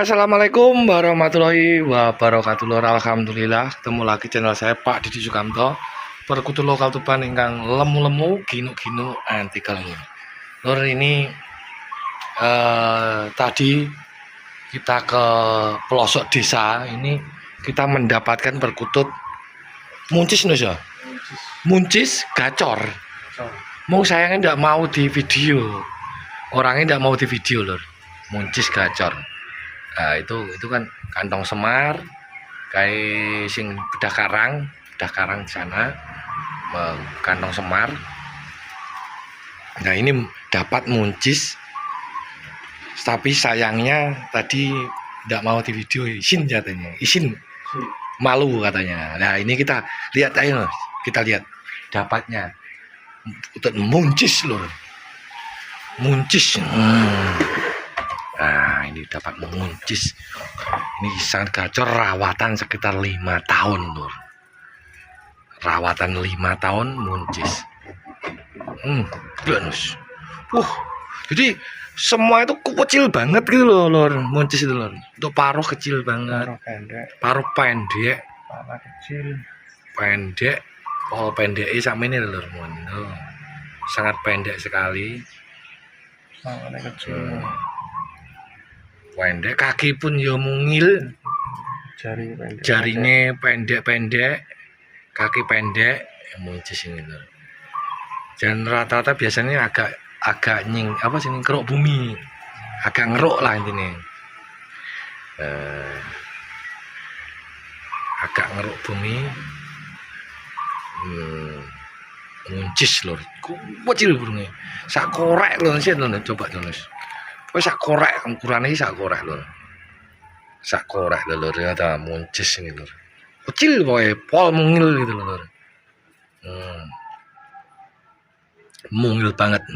Assalamualaikum warahmatullahi wabarakatuh. Alhamdulillah ketemu lagi channel saya Pak Didi Sukamto. Perkutu lokal Tuban ingkang lemu-lemu ginu-ginu anti kalung. Lur ini tadi kita ke pelosok desa ini kita mendapatkan perkutut muncis nus ya. Muncis gacor. Mau sayangnya tidak mau di video. Orangnya tidak mau di video lur. Muncis gacor. Nah, itu kan kantong semar kayak sing bedah karang di sana, kantong semar. Nah, ini dapat muncis, tapi sayangnya tadi tidak mau di video, izin katanya, izin malu katanya. Nah, ini kita lihat aja, kita lihat dapatnya muncis loh, muncis. Nah, ini dapat muncis. Ini sangat gacor, rawatan sekitar 5 tahun lur. Rawatan 5 tahun muncis. Bonus. Jadi semua itu kecil banget gitu loh lur, muncis itu lur. Untuk paruh kecil banget. Paruh pendek. Pala kecil. Pendek. Oh, pendek sama ini lur. Sangat pendek sekali. Pala kecil. Pendek, kaki pun ya mungil, jarinya pendek-pendek, kaki pendek, muncis ini loh. Dan rata-rata biasanya agak nying apa sih, ngeruk bumi, agak ngeruk lah intinya, agak ngeruk bumi, muncis loh, kecil burungnya, sak korek loh sih loh, coba tulis. Wes sak korek ukurannya sak korek lho. Sak korek lho ternyata muncis ini lho. Kecil boy, pol mungil gitu lho. Mungil banget.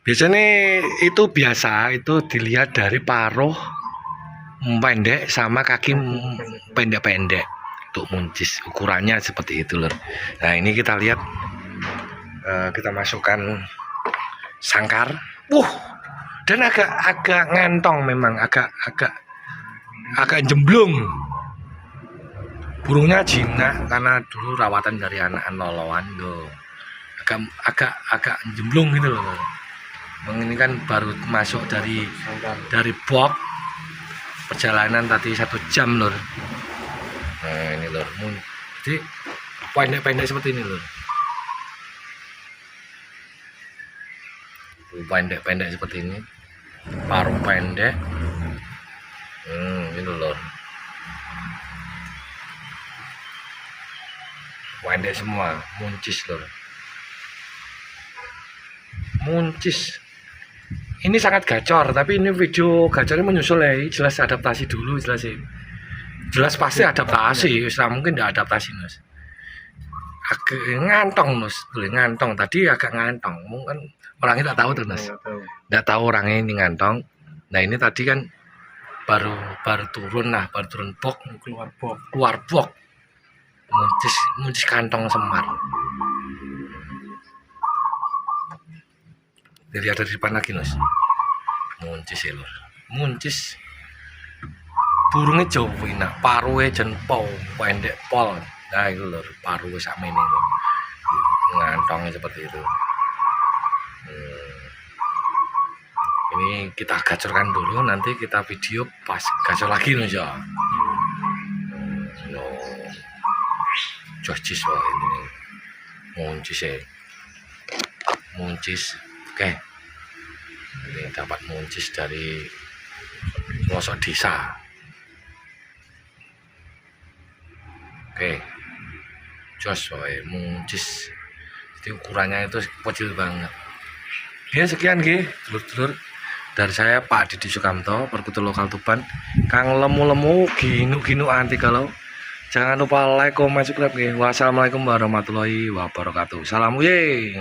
Biasanya itu biasa itu dilihat dari paruh pendek sama kaki pendek-pendek. Untuk muncis ukurannya seperti itu lho. Nah, ini kita lihat kita masukkan sangkar. Dan agak ngantong memang, agak jemblung. Burungnya jinak karena dulu rawatan dari anak loloan loh. Agak jemblung gitu loh. Ini kan baru masuk dari box perjalanan tadi 1 jam lor. Nah, ini lor. Jadi pendek-pendek seperti ini lor. Pendek-pendek seperti ini, paruh pendek, ini lor, pendek semua, muncis lor, muncis. Ini sangat gacor, tapi ini video gacornya menyusul ya, jelas adaptasi dulu, jelas pasti adaptasi, mungkin tidak adaptasi mas. Agak ngantong mas, boleh ngantong tadi agak ngantong, mungkin orangnya tak tahu tuh mas, tidak tahu orangnya ini ngantong. Nah ini tadi kan baru turun box, keluar box, muncis kantong semar. Dilihat dari depan lagi mas, muncis ya lor, muncis. Burungnya jauh enak, paruhnya jempol, pendek pol. Nah itu lor, paruh sama ini lor. Ngantongnya seperti itu. Ini kita gacorkan dulu, nanti kita video pas gacor lagi nih ya. Jocis wah ini muncis ya, muncis. Oke, ini dapat muncis dari pelosok desa. Oke, jos wah muncis. Jadi ukurannya itu kecil banget. Ya sekian dulur-dulur dari saya Pak Didi Sukamto, perkutu lokal Tuban kang lemu-lemu ginu-ginu anti kalau. Jangan lupa like, comment, subscribe. Wassalamualaikum warahmatullahi wabarakatuh. Salam ye.